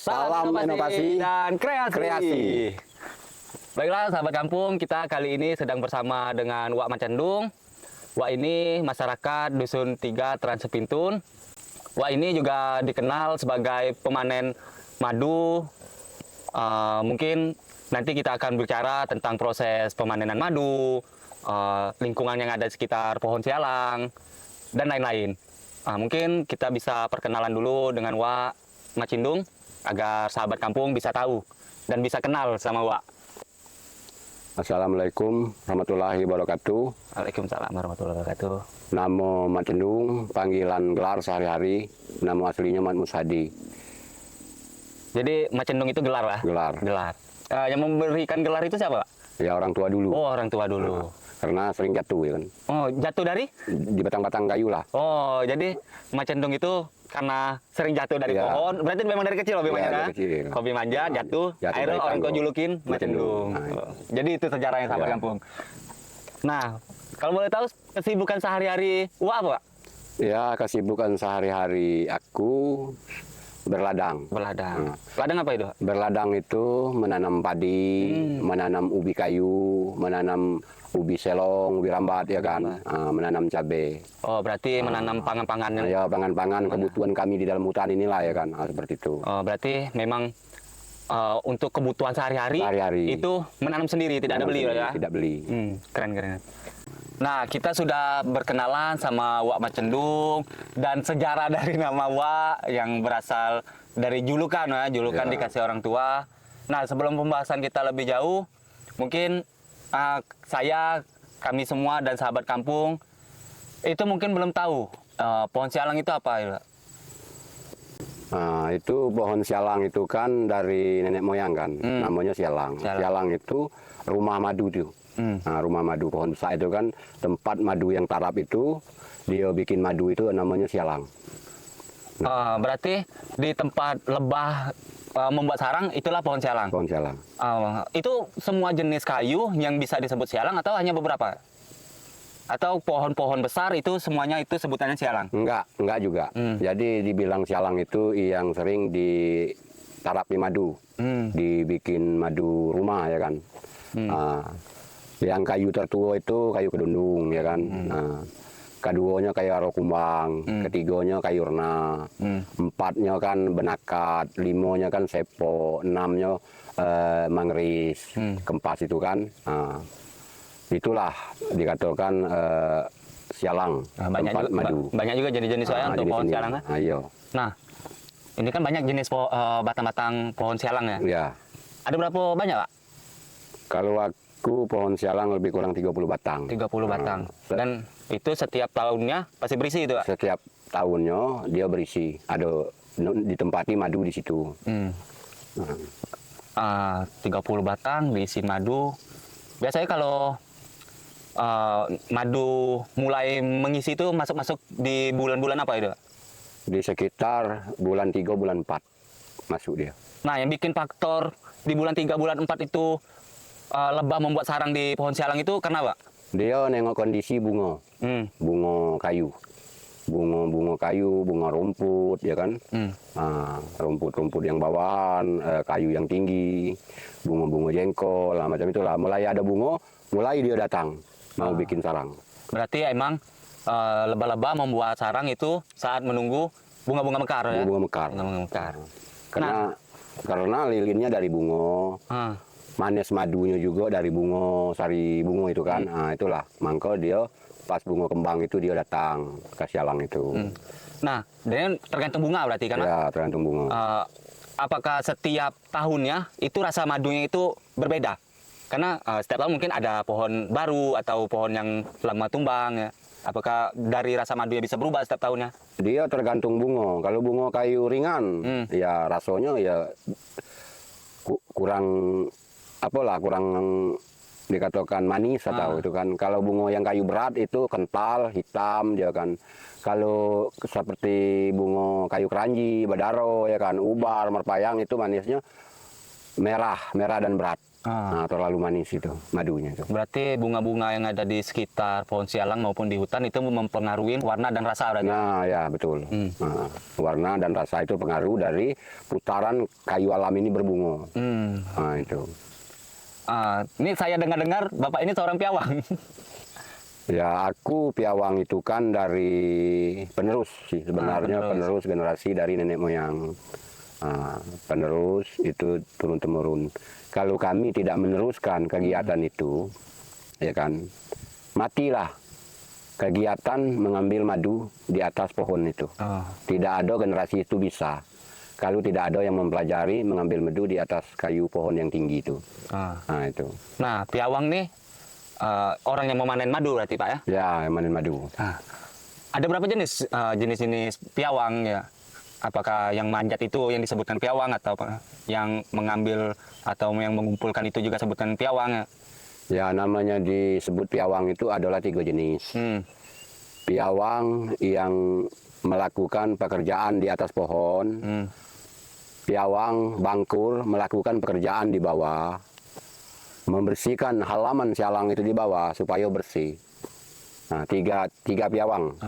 Salam inovasi dan kreasi. kreasi. Baiklah sahabat kampung, kita kali ini sedang bersama dengan Wak Macendung. Wak ini masyarakat Dusun 3 Transepintun. Wak ini juga dikenal sebagai pemanen madu. Mungkin nanti kita akan bicara tentang proses pemanenan madu, lingkungan yang ada di sekitar pohon sialang, dan lain-lain. Mungkin kita bisa perkenalan dulu dengan Wak Macendung agar sahabat kampung bisa tahu dan bisa kenal sama Wak. Assalamualaikum warahmatullahi wabarakatuh. Waalaikumsalam warahmatullahi wabarakatuh. Nama Macendung, panggilan gelar sehari-hari. Nama aslinya Mat Musadi. Jadi Macendung itu gelar lah? Gelar. Gelar. Yang memberikan gelar itu siapa, Pak? Ya orang tua dulu. Oh, orang tua dulu. Karena sering jatuh ya kan. Oh, jatuh dari? Di batang-batang kayu lah. Oh, jadi Macendung itu karena sering jatuh dari Ya. pohon. Berarti memang dari kecil hobi Ya, manja dari kan? kecil. Hobi manja, jatuh. Jatuh Akhirnya dari orang tua tangga. julukin Macendung. Macendung. Nah, Jadi itu sejarahnya sahabat Ya. kampung. Nah, kalau boleh tahu kesibukan sehari-hari Wak apa, Pak? Ya, kesibukan sehari-hari aku berladang. Berladang. Ladang apa itu, Pak? Berladang itu menanam padi, menanam ubi kayu, menanam ubi selong, ubi rambat ya kan, menanam cabai. Oh, berarti menanam pangan-pangan yang... Ya, pangan-pangan kebutuhan kami di dalam hutan inilah ya kan, seperti itu. Oh, berarti memang untuk kebutuhan sehari-hari Sehari-hari. itu menanam sendiri, tidak ada beli ya? Tidak beli. Keren. Nah, kita sudah berkenalan sama Wak Macendung dan sejarah dari nama Wak yang berasal dari julukan ya, julukan Ya. dikasih orang tua. Nah, sebelum pembahasan kita lebih jauh, mungkin kami semua dan sahabat kampung itu mungkin belum tahu pohon sialang itu apa ya, Pak? Nah, itu pohon sialang itu kan dari nenek moyang kan, namanya sialang. Sialang itu rumah madu tuh. Nah, rumah madu pohon besar itu kan tempat madu yang tarap itu dia bikin madu itu namanya sialang. Berarti di tempat lebah membuat sarang itulah pohon sialang. Pohon sialang. Itu semua jenis kayu yang bisa disebut sialang atau hanya beberapa? Atau pohon-pohon besar itu semuanya itu sebutannya sialang? Enggak juga. Jadi dibilang sialang itu yang sering ditarapi madu, dibikin madu rumah ya kan. Yang kayu tertua itu kayu kedundung ya kan. Keduanya kayu aro kumbang, ketiganya kayu rena, empatnya kan benakat, limonya kan sepo, enamnya mangris, kempas itu kan. Itulah dikatakan sialang, tempat madu. Banyak juga jenis-jenis sialang untuk pohon sialang kan? Iya. Nah, ini kan banyak jenis batang-batang pohon sialang ya? Ya. Ada berapa banyak, Pak? Kalau aku pohon sialang lebih kurang 30 batang. 30 batang. Dan itu setiap tahunnya pasti berisi itu, Pak? Setiap tahunnya dia berisi. Ada ditempati madu di situ. 30 batang diisi madu. Biasanya kalau madu mulai mengisi itu masuk di bulan-bulan apa itu, Pak? Di sekitar bulan 3, bulan 4 masuk dia. Nah, yang bikin faktor di bulan 3, bulan 4 itu lebah membuat sarang di pohon sialang itu kenapa? Dia nengok kondisi bunga. Bunga kayu. Bunga kayu, bunga rumput ya kan. Rumput-rumput yang bawahan, kayu yang tinggi, bunga-bunga jengkol, macam itulah. Mulai ada bunga, mulai dia datang mau bikin sarang. Berarti emang lebah-lebah membuat sarang itu saat menunggu bunga-bunga mekar ya? Bunga mekar. Bunga mekar. Karena lilinnya dari bunga. Manis madunya juga dari bunga, sari bunga itu kan. Itulah, mangko dia pas bunga kembang itu dia datang ke sialang itu. Nah, dan tergantung bunga berarti kan? Ya, tergantung bunga. Apakah setiap tahunnya itu rasa madunya itu berbeda? Karena setiap tahun mungkin ada pohon baru atau pohon yang lama tumbang ya. Apakah dari rasa madunya bisa berubah setiap tahunnya? Dia tergantung bunga. Kalau bunga kayu ringan, ya rasanya ya kurang kurang dikatakan manis atau itu kan. Kalau bunga yang kayu berat itu kental, hitam dia kan. Kalau seperti bunga kayu keranji, badaro ya kan, ubar, merpayang itu manisnya merah dan berat. Nah, terlalu manis itu madunya itu. Berarti bunga-bunga yang ada di sekitar pohon sialang maupun di hutan itu mempengaruhi warna dan rasa berarti. Nah, ya betul. Nah, warna dan rasa itu pengaruh dari putaran kayu alam ini berbunga. Nah, itu. Ini saya dengar-dengar Bapak ini seorang piawang. Ya, aku piawang itu kan dari penerus sih sebenarnya, penerus generasi dari nenek moyang. Penerus itu turun-temurun. Kalau kami tidak meneruskan kegiatan itu, ya kan, matilah kegiatan mengambil madu di atas pohon itu. Tidak ada generasi itu bisa. Kalau tidak ada yang mempelajari mengambil madu di atas kayu pohon yang tinggi itu. Nah, itu. Nah, piawang nih orang yang memanen madu berarti Pak ya? Ya, yang manen madu. Ada berapa jenis jenis piawang ya? Apakah yang manjat itu yang disebutkan piawang atau apa? Yang mengambil atau yang mengumpulkan itu juga sebutkan piawang ya? Ya, namanya disebut piawang itu adalah 3 jenis. Piawang yang melakukan pekerjaan di atas pohon. Piawang bangkur melakukan pekerjaan di bawah. Membersihkan halaman sialang itu di bawah supaya bersih. Nah, tiga piawang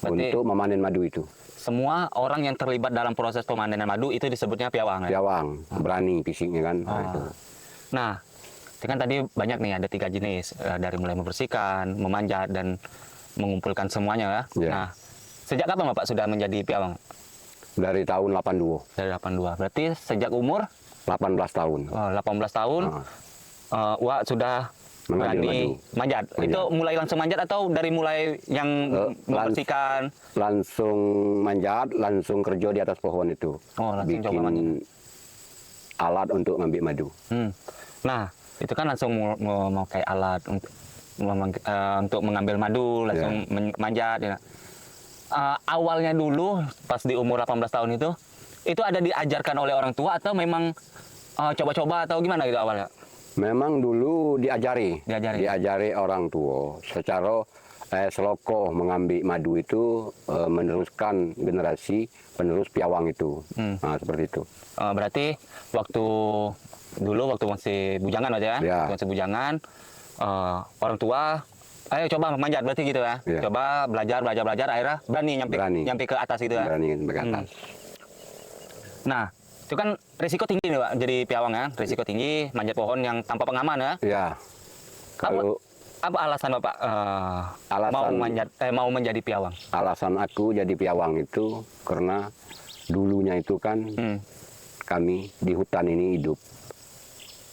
untuk memanen madu itu. Semua orang yang terlibat dalam proses pemanenan madu itu disebutnya piawang ya? Piawang, berani fisiknya kan. Nah, itu. Nah, itu kan tadi banyak nih ada 3 jenis dari mulai membersihkan, memanjat dan mengumpulkan semuanya ya. Ya. Nah, sejak kapan Bapak sudah menjadi piawang? Dari tahun 82. Dari 82. Berarti sejak umur 18 tahun. 18 tahun Wak sudah Mengambil berani manjat. Itu mulai langsung manjat atau dari mulai yang membersihkan? Langsung manjat, langsung kerja di atas pohon itu. Langsung coba bikin manjat. alat untuk ngambil madu. Nah, itu kan langsung memakai alat untuk mengambil madu, langsung manjat. Ya. Awalnya dulu, pas di umur 18 tahun itu ada diajarkan oleh orang tua atau memang coba-coba atau gimana gitu awalnya? Memang dulu diajari orang tua secara seloko mengambil madu itu meneruskan generasi penerus piawang itu. Nah, seperti itu. Berarti waktu masih bujangan aja ya? Ya. Waktu masih bujangan, orang tua, ayo coba manjat berarti gitu ya? Ya. Coba belajar, akhirnya berani nyampe ke atas gitu ya? Berani nyampe ke atas. Nah, itu kan risiko tinggi nih Pak, jadi piawang ya? Risiko tinggi, manjat pohon yang tanpa pengaman ya? Ya. Kalau Apa alasan Bapak mau menjadi piawang? alasan aku jadi piawang itu karena dulunya itu kan kami di hutan ini hidup.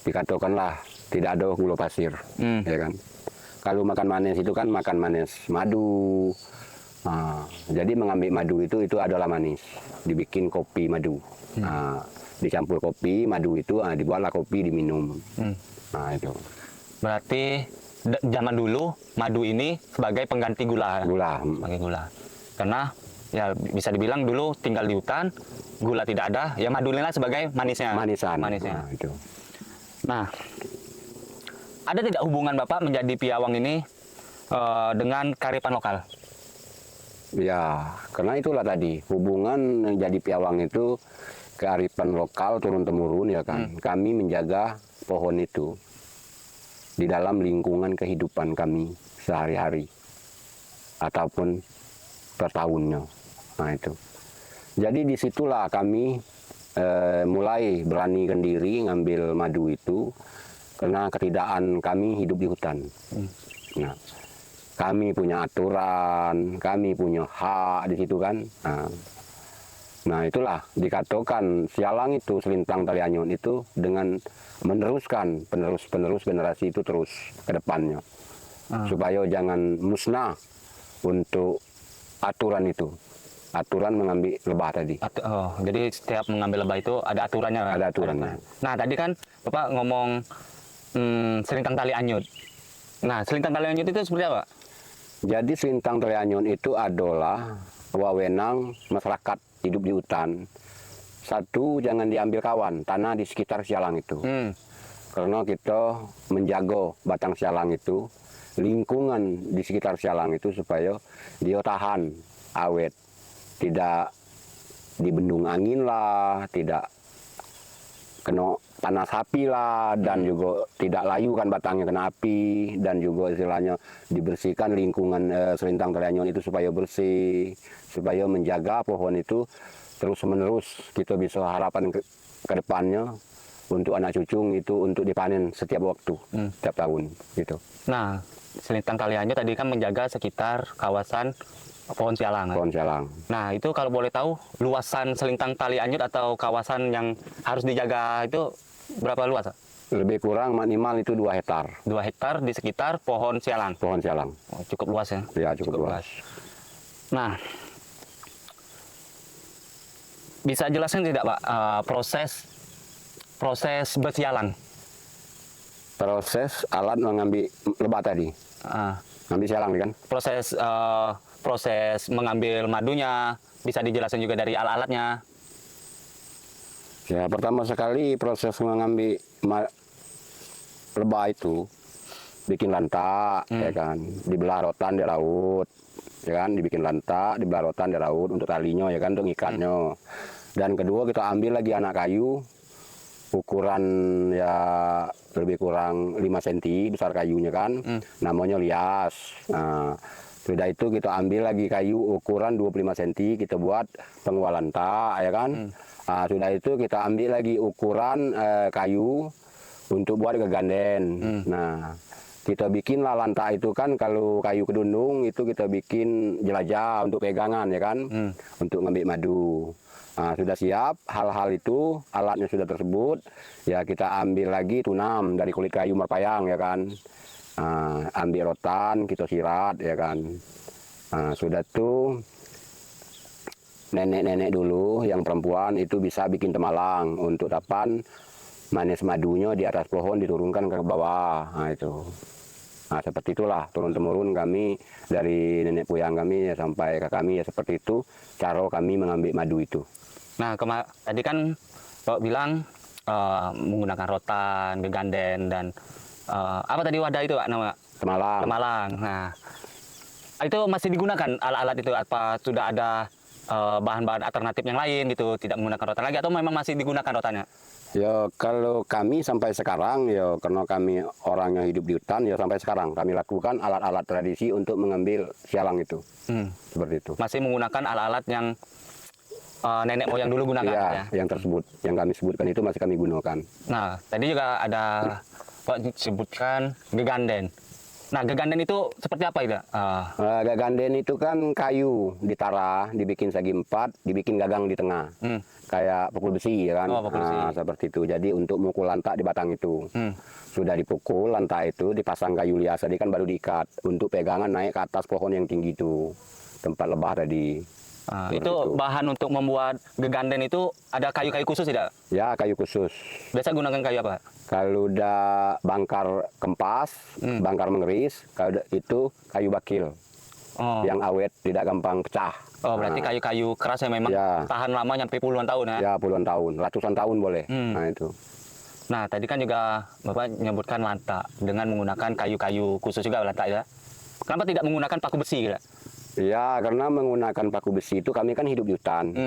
Dikatakanlah tidak ada gula pasir, ya kan. Kalau makan manis itu kan makan manis madu. Nah, jadi mengambil madu itu adalah manis. Dibikin kopi madu. Nah, dicampur kopi madu itu dibuatlah kopi diminum. Nah, itu. Berarti zaman dulu madu ini sebagai pengganti gula. Gula. Karena ya bisa dibilang dulu tinggal di hutan, gula tidak ada, ya madu lah sebagai manisnya. Manisan. Manisnya. Nah, itu. Nah, ada tidak hubungan Bapak menjadi piawang ini dengan kearifan lokal? Ya, karena itulah tadi hubungan yang jadi piawang itu kearifan lokal turun-temurun ya kan. Kami menjaga pohon itu di dalam lingkungan kehidupan kami sehari-hari ataupun per tahunnya. Nah, itu. Jadi disitulah kami mulai beranikan diri ngambil madu itu karena ketidakan kami hidup di hutan. Nah, kami punya aturan, kami punya hak di situ kan. Nah, itulah dikatakan sialang itu selintang tali anyun itu dengan meneruskan penerus generasi itu terus ke depannya. Supaya jangan musnah untuk aturan itu. Aturan mengambil lebah tadi. Jadi setiap mengambil lebah itu ada aturannya? Ada aturannya. Nah, tadi kan Bapak ngomong selintang tali anyut. Nah, selintang tali anyut itu seperti apa? Jadi selintang tali anyun itu adalah wewenang masyarakat hidup di hutan. Satu, jangan diambil kawan tanah di sekitar sialang itu. Karena kita menjaga batang sialang itu, lingkungan di sekitar sialang itu supaya dia tahan, awet. Tidak dibendung angin lah, tidak kena panas api lah, dan juga tidak layu kan batangnya kena api, dan juga istilahnya dibersihkan lingkungan selintang tali anyot itu supaya bersih, supaya menjaga pohon itu terus menerus. Kita bisa harapan ke depannya untuk anak cucung itu untuk dipanen setiap waktu, setiap tahun gitu. Nah, selintang tali anyot tadi kan menjaga sekitar kawasan pohon sialang. Pohon sialang. Nah, itu kalau boleh tahu luasan selintang tali anyot atau kawasan yang harus dijaga itu berapa luas? Lebih kurang minimal itu 2 hektar. 2 hektar di sekitar pohon sialang. Pohon sialang. Oh, cukup luas ya? Ya, cukup luas. Nah, bisa jelaskan tidak Pak proses bersialang? Proses alat mengambil lebah tadi. Ngambil sialang kan? Proses mengambil madunya bisa dijelaskan juga dari alat-alatnya. Ya, pertama sekali proses mengambil lebah itu bikin lantak, ya kan, dibelah rotan di laut, ya kan, dibikin lantak, dibelah rotan di laut untuk talinya, ya kan, untuk ngikatnya. Dan kedua kita ambil lagi anak kayu ukuran ya lebih kurang 5 cm besar kayunya kan, namanya lias. Nah, sudah itu kita ambil lagi kayu ukuran 25 cm, kita buat penguat lantak, ya kan. Nah, sudah itu kita ambil lagi ukuran kayu untuk buat geganden. Nah, kita bikinlah lantak itu kan, kalau kayu kedundung itu kita bikin jelajah untuk pegangan, ya kan, untuk ngambil madu. Nah, sudah siap hal-hal itu, alatnya sudah tersebut, ya kita ambil lagi tunam dari kulit kayu merpayang, ya kan. Nah, ambil rotan, kita sirat, ya kan. Nah, sudah tuh nenek-nenek dulu yang perempuan itu bisa bikin temalang untuk dapat manis madunya di atas pohon diturunkan ke bawah. Nah, itu. Nah, seperti itulah turun-temurun kami dari nenek moyang kami ya, sampai ke kami ya, seperti itu cara kami mengambil madu itu. Nah, tadi kan Bapak bilang menggunakan rotan, geganden, dan apa tadi wadah itu Pak nama? Temalang. Temalang. Nah, itu masih digunakan alat-alat itu, apa sudah ada bahan-bahan alternatif yang lain gitu, tidak menggunakan rotan lagi, atau memang masih digunakan rotannya? Ya, kalau kami sampai sekarang ya, karena kami orang yang hidup di hutan ya, sampai sekarang kami lakukan alat-alat tradisi untuk mengambil sialang itu. Seperti itu. Masih menggunakan alat-alat yang nenek moyang dulu gunakan ya, yang tersebut, yang kami sebutkan itu masih kami gunakan. Nah, tadi juga ada Pak sebutkan geganden. Nah, geganden itu seperti apa itu? Geganden itu kan kayu ditara, dibikin segi 4, dibikin gagang di tengah. Kayak pukul besi, ya kan? Oh, pukul besi. Seperti itu. Jadi untuk mukul lantak di batang itu. Sudah dipukul lantak itu, dipasang kayu lias tadi kan, baru diikat untuk pegangan naik ke atas pohon yang tinggi itu, tempat lebah tadi. Itu bahan untuk membuat geganden itu ada kayu-kayu khusus tidak? Ya, kayu khusus. Biasa gunakan kayu apa? Kalau udah bangkar kempas, bangkar mengeris, kalau itu kayu bakil. Yang awet, tidak gampang pecah. Oh, berarti kayu-kayu keras yang memang tahan lama sampai puluhan tahun ya? Ya, puluhan tahun, ratusan tahun boleh. Nah, itu. Nah, tadi kan juga Bapak menyebutkan lantak dengan menggunakan kayu-kayu khusus juga lantak ya. Kenapa tidak menggunakan paku besi gitu? Ya, karena menggunakan paku besi itu kami kan hidup di hutan.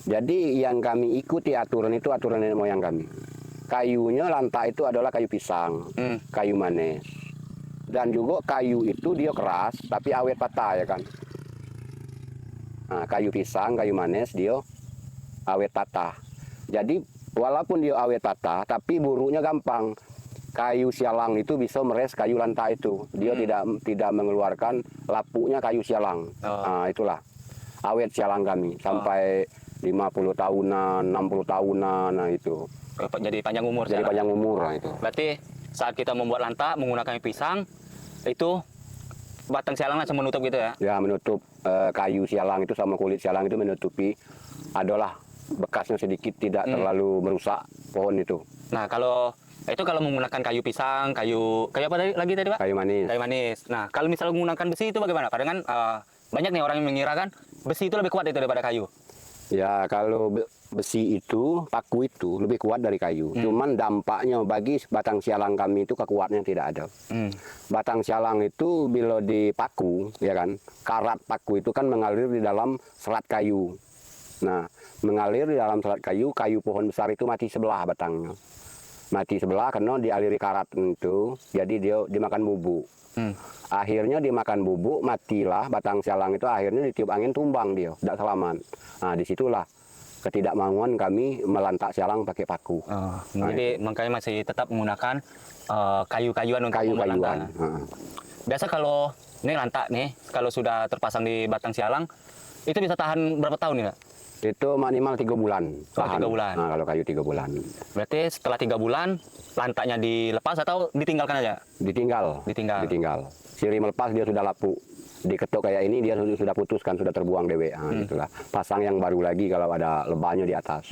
Jadi yang kami ikuti aturan itu aturan nenek moyang kami. Kayunya lantak itu adalah kayu pisang, kayu manis. Dan juga kayu itu dia keras, tapi awet patah, ya kan. Nah, kayu pisang, kayu manis dia awet patah. Jadi walaupun dia awet patah, tapi burunya gampang. Kayu sialang itu bisa meres kayu lantak itu. Dia tidak mengeluarkan lapuknya kayu sialang. Nah, itulah awet sialang kami sampai 50 tahunan, 60 tahunan, nah itu. Jadi panjang umur. Jadi panjang umur, nah itu. Berarti saat kita membuat lantak menggunakan pisang, itu batang sialang langsung menutup gitu ya? Ya, menutup kayu sialang itu sama kulit sialang itu menutupi. Adalah bekasnya sedikit, tidak terlalu merusak pohon itu. Nah, kalau menggunakan kayu pisang, kayu apa lagi tadi Pak? Kayu manis. Kayu manis. Nah, kalau misalnya menggunakan besi itu bagaimana? Padahal kan banyak nih orang yang mengira kan besi itu lebih kuat itu daripada kayu. Ya, kalau besi itu, paku itu lebih kuat dari kayu. Cuman dampaknya bagi batang sialang kami itu kekuatannya tidak ada. Batang sialang itu bila dipaku, ya kan, karat paku itu kan mengalir di dalam serat kayu. Nah, mengalir di dalam serat kayu, kayu pohon besar itu mati sebelah batangnya. mati sebelah karena dialiri karat itu, jadi dia dimakan bubuk. Akhirnya dimakan bubuk, matilah batang sialang itu, akhirnya ditiup angin tumbang dia, tidak selamat. Nah disitulah ketidakmauan kami melantak sialang pakai paku. Jadi makanya masih tetap menggunakan kayu-kayuan untuk Kayu-kayuan. melantak. Biasa kalau ini lantak nih, kalau sudah terpasang di batang sialang, itu bisa tahan berapa tahun nih, Pak? Itu minimal 3 bulan. Oh, 3 bulan. Nah, kalau kayu 3 bulan. Berarti setelah 3 bulan, lantaknya dilepas atau ditinggalkan aja? Ditinggal. Ditinggal. Siri melepas dia sudah lapuk. Diketuk kayak ini dia sudah putuskan, sudah terbuang dewe. Nah, itulah. Pasang yang baru lagi kalau ada lebahnya di atas.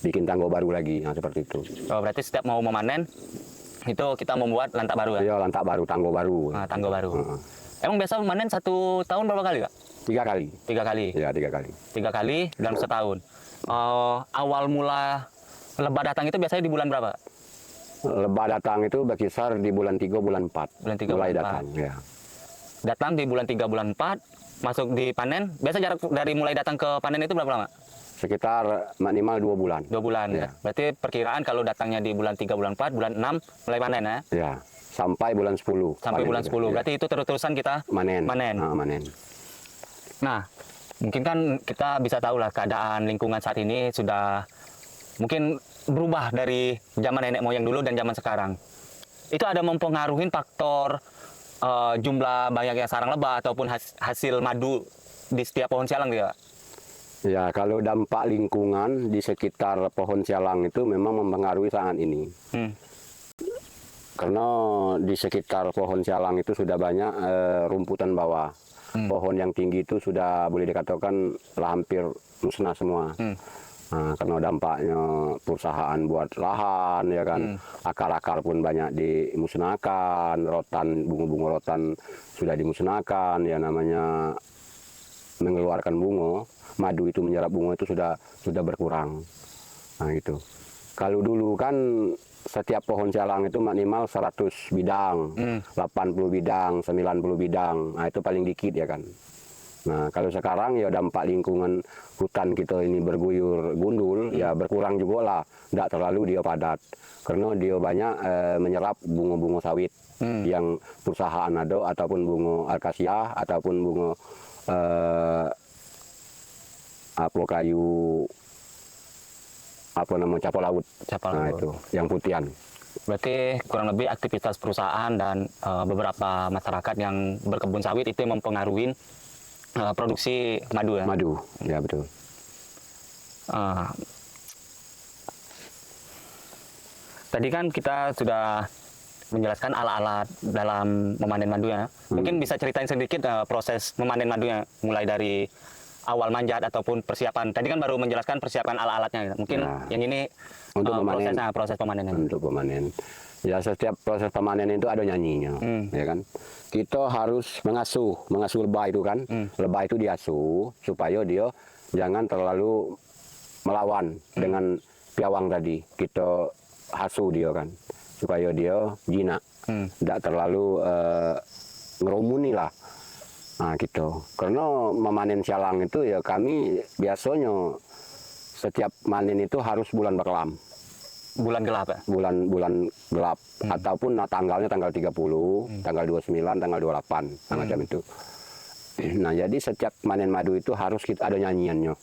Bikin tanggo baru lagi. Nah, seperti itu. Oh, berarti setiap mau memanen, itu kita membuat lantak baru ya? Iya, lantak baru, tanggo baru. Tanggo baru. Emang biasa memanen 1 tahun berapa kali, Pak? 3 kali. 3 kali? Ya, 3 kali. 3 kali dalam setahun. Awal mula lebah datang itu biasanya di bulan berapa? Lebah datang itu berkisar di bulan 3, bulan 4. Bulan 3, mulai bulan datang. Ya. Datang di bulan 3, bulan 4, masuk di panen. Biasa jarak dari mulai datang ke panen itu berapa lama? Sekitar minimal 2 bulan. 2 bulan. Ya. Berarti perkiraan kalau datangnya di bulan 3, bulan 4, bulan 6 mulai panen ya? Ya, sampai bulan 10. Sampai panen bulan juga. 10. Ya. Berarti itu terus-terusan kita Manen. manen. Manen. Nah, mungkin kan kita bisa tahu lah keadaan lingkungan saat ini sudah mungkin berubah dari zaman nenek moyang dulu dan zaman sekarang. Itu ada mempengaruhi faktor jumlah banyaknya sarang lebah ataupun hasil madu di setiap pohon sialang gitu, Pak? Ya, kalau dampak lingkungan di sekitar pohon sialang itu memang mempengaruhi sangat ini. Karena di sekitar pohon sialang itu sudah banyak rumputan bawah. Pohon yang tinggi itu sudah boleh dikatakan hampir musnah semua. Nah, karena dampaknya perusahaan buat lahan, ya kan, akar-akar pun banyak dimusnahkan, rotan, bunga-bunga rotan sudah dimusnahkan, ya namanya mengeluarkan bunga, madu itu menyerap bunga itu sudah berkurang. Nah itu. Kalau dulu kan setiap pohon sialang itu minimal 100 bidang, 80 bidang, 90 bidang. Nah, itu paling dikit ya kan. Nah, kalau sekarang ya dampak lingkungan hutan kita ini berguyur gundul, ya berkurang juga lah. Tidak terlalu dia padat. Karena dia banyak menyerap bunga-bunga sawit yang perusahaan ada, ataupun bunga akasia, ataupun bunga kayu capau laut. Nah itu yang putihan. Berarti kurang lebih aktivitas perusahaan dan beberapa masyarakat yang berkebun sawit itu yang mempengaruhi produksi madu ya? Madu, ya betul. Tadi kan kita sudah menjelaskan alat-alat dalam memanen madu ya. Mungkin bisa ceritain sedikit proses memanen madunya, mulai dari awal manjat ataupun persiapan. Tadi kan baru menjelaskan persiapan alat-alatnya. Mungkin yang ini untuk proses pemanennya. Untuk pemanen. Ya, setiap proses pemanen itu ada nyanyinya, ya kan. Kita harus mengasuh lebah itu kan. Lebah itu diasuh supaya dia jangan terlalu melawan dengan piawang tadi. Kita asuh dia kan, supaya dia jinak, tidak terlalu ngerumuni lah. Nah gitu. Karena memanen sialang itu ya kami biasanya setiap manen itu harus bulan berkelam. Bulan gelap ya? Bulan gelap. Ataupun tanggalnya tanggal 30, tanggal 29, tanggal 28, macam itu. Nah jadi setiap manen madu itu harus kita ada nyanyiannya.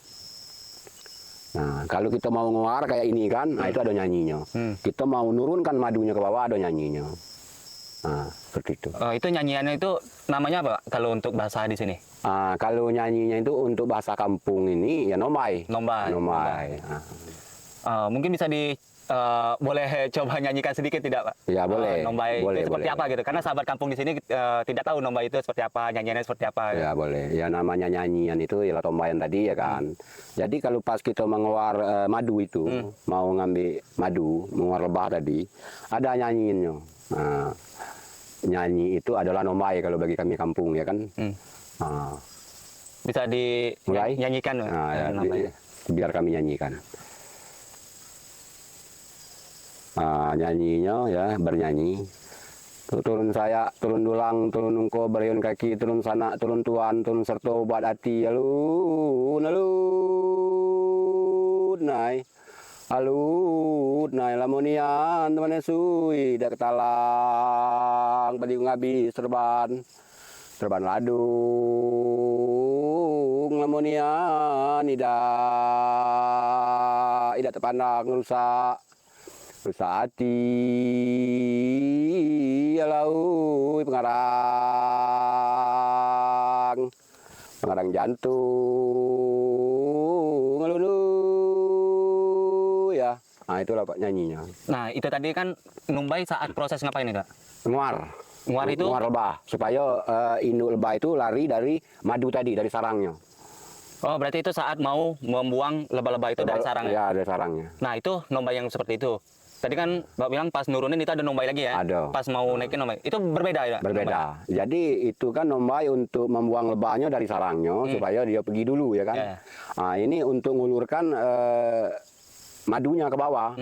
Nah kalau kita mau ngeluar kayak ini kan, nah itu ada nyanyinya. Kita mau nurunkan madunya ke bawah, ada nyanyinya. Nah, seperti itu. Itu nyanyiannya itu namanya apa, Pak, kalau untuk bahasa di sini? Kalau nyanyinya itu untuk bahasa kampung ini ya nombai. Nombai. Mungkin bisa boleh coba nyanyikan sedikit tidak, Pak? Ya boleh. Nombai boleh, itu seperti boleh. apa gitu? Karena sahabat kampung di sini tidak tahu nombai itu seperti apa, nyanyiannya seperti apa. Ya boleh. Ya namanya nyanyian itu ya tombaian tadi ya kan. Jadi kalau pas kita mengeluar madu itu, mau ngambil madu, mengeluar lebah tadi, ada nyanyiinnya. Nah, nyanyi itu adalah nombai kalau bagi kami kampung ya kan. Bisa dinyanyikan biar kami nyanyikan. Nyanyinya ya bernyanyi. Turun saya, turun dulang, turun ungko, beriun kaki, turun sana, turun tuan, turun serto, buat hati, alun, alun, naik, alun, alut na lamonian teman sui dak ketalang padi ngabis serban ladung lamonian ida terpandang rusak hati alau pengarang jantung ngelulu ya. Nah itulah Pak nyanyinya. Nah itu tadi kan numbai saat proses ngapain nih Kak? Nguar Nguar itu? nguar lebah supaya induk lebah itu lari dari madu tadi, dari sarangnya. Oh berarti itu saat mau membuang lebah-lebah itu dari sarangnya? Ya dari sarangnya. Nah itu numbai yang seperti itu. Tadi kan Bapak bilang pas nurunin itu ada numbai lagi ya? Ada. Pas mau naikin numbai. Itu berbeda ya? Berbeda. Jadi itu kan nombai untuk membuang lebahnya dari sarangnya supaya dia pergi dulu ya kan. Yeah. Nah ini untuk ngulurkan madunya ke bawah,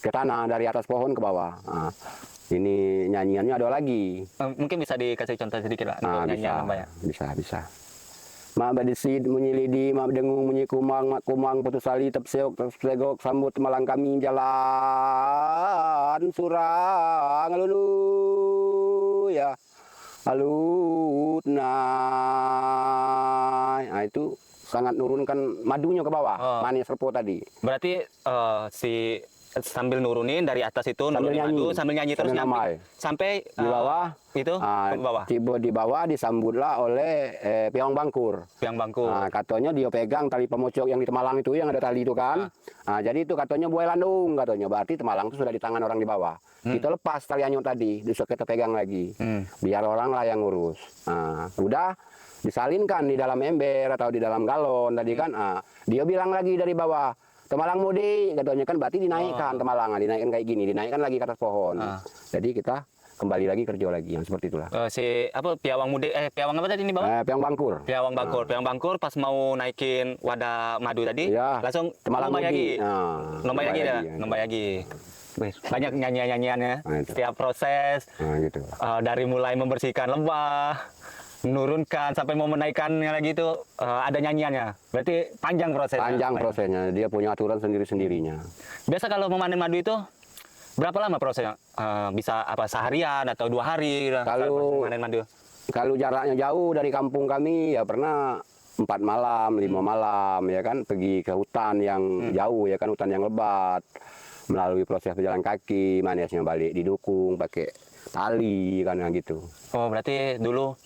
ke tanah dari atas pohon ke bawah. Nah, ini nyanyiannya ada lagi. Mungkin bisa dikasih contoh sedikit Pak? Nah, untuk nyanyian numbai ya? bisa. Mak badisid munyi lidi, mak dengung munyi kumang, mak kumang putus sali tepseok tepsegok sambut malang kami jalan surang alulu ya alut nah itu sangat nurunkan madunya ke bawah manis serpo tadi. Berarti si sambil nurunin dari atas itu Sambil nurunin nyanyi. madu sambil nyanyi terus Sambil nyampe namai. sampai Di bawah itu ke bawah tiba di bawah disambutlah oleh piawang bangkur. yang bangku. Nah, katanya dia pegang tali pemocok yang di Temalang itu yang ada tali itu kan. Nah, jadi itu katanya buai landung katanya. Berarti Temalang itu sudah di tangan orang di bawah. Kita lepas tali anyut tadi, besok kita pegang lagi. Biar orang lah yang ngurus. Nah, udah disalinkan di dalam ember atau di dalam galon tadi kan. Dia bilang lagi dari bawah, Temalang mudi katanya kan berarti dinaikkan Temalang, dinaikkan kayak gini, dinaikkan lagi ke atas pohon. Jadi kita kembali lagi kerja lagi yang seperti itulah. Si apa piawang mude piawang apa tadi ini bawah? Piawang bangkur. Piawang bangkur. Piawang bangkur pas mau naikin wadah madu tadi Ya, langsung Temalang nombai lagi. mudi. Nombai lagi ya, ya. nombai lagi. Wih, banyak nyanyian-nyanyiannya. Nah, itu. Setiap proses Nah, gitu. dari mulai membersihkan lebah, menurunkan sampai mau menaikkannya lagi itu ada nyanyiannya. Berarti panjang prosesnya. Panjang prosesnya, dia punya aturan sendiri-sendirinya. Biasa kalau memanen madu itu berapa lama prosesnya? Bisa apa seharian atau 2 hari? Kalau- memanen madu? Kalau jaraknya jauh dari kampung kami ya pernah 4 malam, 5 malam ya kan pergi ke hutan yang jauh ya kan, hutan yang lebat. Melalui proses berjalan kaki, manisnya balik didukung pakai tali kan gitu. Oh berarti dulu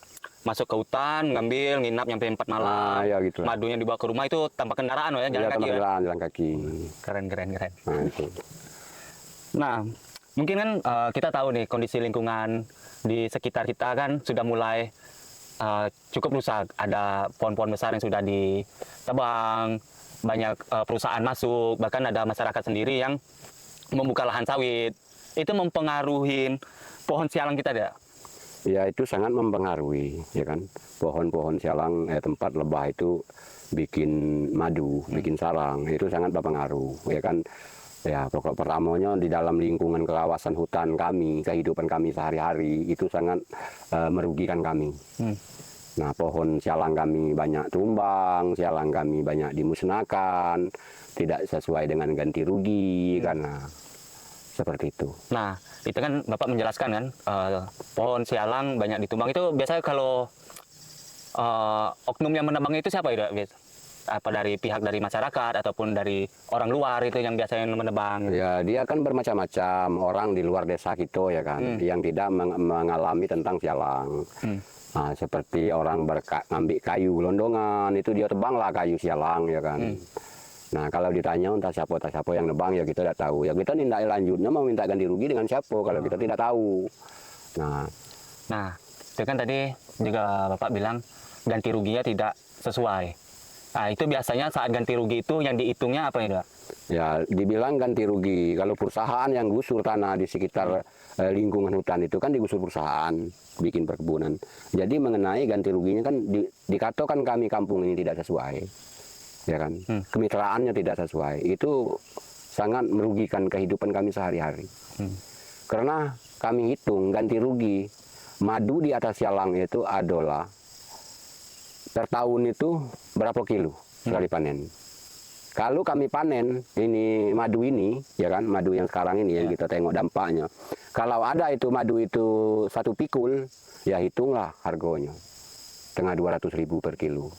masuk ke hutan, ngambil, nginap nyampe 4 malam. Ya gitu. Madunya dibawa ke rumah itu tanpa kendaraan ya, jalan Iya, kaki ya? jalan kaki. Keren. Nah, itu. Nah, mungkin kan kita tahu nih kondisi lingkungan di sekitar kita kan sudah mulai cukup rusak. Ada pohon-pohon besar yang sudah ditebang, banyak perusahaan masuk, bahkan ada masyarakat sendiri yang membuka lahan sawit. Itu mempengaruhi pohon sialang kita ya? Ya itu sangat mempengaruhi ya kan. Pohon-pohon sialang tempat lebah itu bikin madu, bikin sarang, itu sangat berpengaruh ya kan. Ya pokok pertamanya di dalam lingkungan kawasan hutan kami, kehidupan kami sehari-hari itu sangat merugikan kami. Nah pohon sialang kami banyak tumbang, sialang kami banyak dimusnahkan, tidak sesuai dengan ganti rugi karena seperti itu. Nah, itu kan Bapak menjelaskan kan, pohon sialang banyak ditumbang. Itu biasanya kalau oknum yang menebang itu siapa ya? Apa dari pihak dari masyarakat ataupun dari orang luar itu yang biasanya menebang? Ya dia kan bermacam-macam orang di luar desa kita ya kan, yang tidak mengalami tentang sialang. Nah, seperti orang ngambil kayu gelondongan, itu dia tebanglah kayu sialang ya kan. Nah kalau ditanya entah siapa yang nebang ya kita tidak tahu. Ya kita tindak lanjutnya mau minta ganti rugi dengan siapa kalau kita tidak tahu. Nah itu kan tadi juga Bapak bilang ganti ruginya tidak sesuai. Nah itu biasanya saat ganti rugi itu yang dihitungnya apa ya Pak? Ya dibilang ganti rugi. Kalau perusahaan yang gusur tanah di sekitar lingkungan hutan itu kan digusur perusahaan bikin perkebunan. Jadi mengenai ganti ruginya kan dikatakan kami kampung ini tidak sesuai. Ya kan, kemitraannya tidak sesuai, itu sangat merugikan kehidupan kami sehari-hari. Karena kami hitung ganti rugi madu di atas sialang itu adalah per tahun itu berapa kilo sekali panen. Kalau kami panen ini madu ini, ya kan, madu yang sekarang ini yang kita tengok dampaknya. Kalau ada itu madu itu 1 pikul, ya hitunglah harganya. Setengah 200.000 per kilo.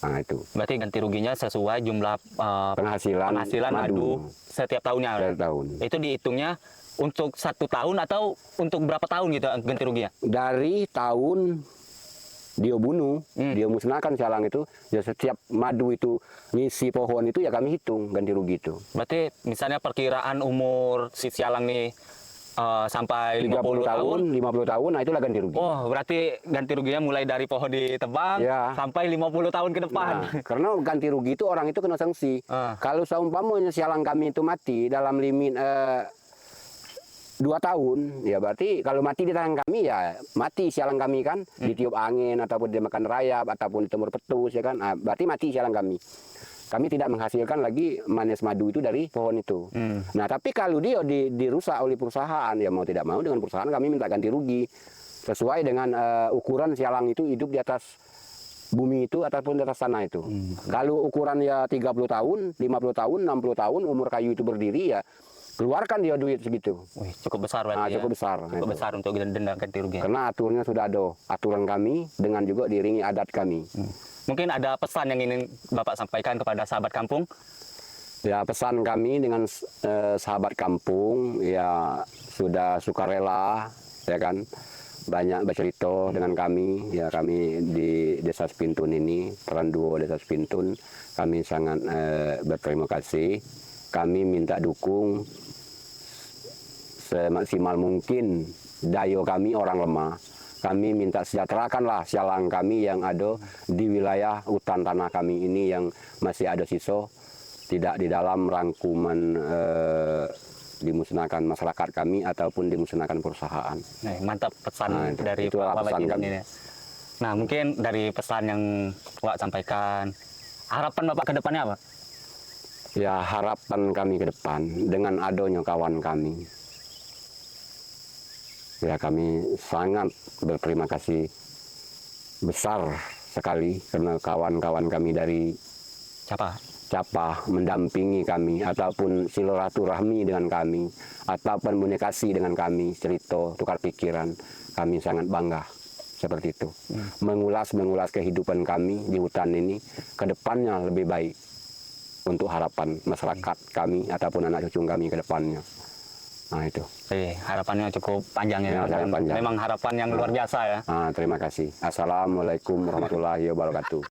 Nah itu. Berarti ganti ruginya sesuai jumlah Penghasilan madu setiap tahunnya. Setiap tahun. Itu dihitungnya untuk 1 tahun atau untuk berapa tahun gitu ganti ruginya? Dari tahun dia bunuh, dia musnahkan sialang itu, ya setiap madu itu ngisi pohon itu ya kami hitung ganti rugi itu. Berarti misalnya perkiraan umur si sialang nih sampai 50 tahun. 50 tahun, nah itulah ganti rugi. Oh, berarti ganti ruginya mulai dari pohon ditebang Ya. sampai 50 tahun ke depan. Nah, karena ganti rugi itu orang itu kena sanksi. Ah. Kalau seumpamanya sialang kami itu mati dalam limit 2 tahun, ya berarti kalau mati di tangan kami ya mati sialang kami kan, ditiup angin ataupun dimakan rayap ataupun ditemur petus ya kan, berarti mati sialang kami. Kami tidak menghasilkan lagi manis madu itu dari pohon itu. Nah tapi kalau dia dirusak oleh perusahaan, ya mau tidak mau dengan perusahaan kami minta ganti rugi sesuai dengan ukuran sialang itu hidup di atas bumi itu ataupun di atas tanah itu. Kalau ukuran ya 30 tahun, 50 tahun, 60 tahun umur kayu itu berdiri ya keluarkan dia duit segitu. Wih, cukup besar berarti. Cukup besar. Cukup itu. besar untuk denda ganti rugi. Karena aturannya sudah ada, aturan kami dengan juga diiringi adat kami. Mungkin ada pesan yang ingin Bapak sampaikan kepada sahabat kampung? Ya pesan kami dengan sahabat kampung ya sudah sukarela ya kan banyak bercerita dengan kami ya, kami di Desa Sepintun ini Peran Duo Desa Sepintun kami sangat berterima kasih. Kami minta dukung semaksimal mungkin daya kami orang lemah. Kami minta sejahterakanlah sialang kami yang ada di wilayah hutan tanah kami ini yang masih ada sisa, tidak di dalam rangkuman dimusnahkan masyarakat kami ataupun dimusnahkan perusahaan. Nah, mantap pesan dari itulah Bapak pesan kami. ini. Nah, mungkin dari pesan yang Bapak sampaikan, harapan Bapak ke depannya apa? Ya harapan kami ke depan dengan adanya kawan kami. Ya kami sangat berterima kasih besar sekali karena kawan-kawan kami dari Capah mendampingi kami ataupun silaturahmi dengan kami ataupun komunikasi dengan kami, cerita, tukar pikiran, kami sangat bangga seperti itu. Mengulas kehidupan kami di hutan ini ke depannya lebih baik untuk harapan masyarakat kami ataupun anak cucu kami ke depannya. Nah itu. Harapannya cukup panjang ya. Panjang. Memang harapan yang luar biasa ya. Terima kasih. Assalamualaikum warahmatullahi wabarakatuh.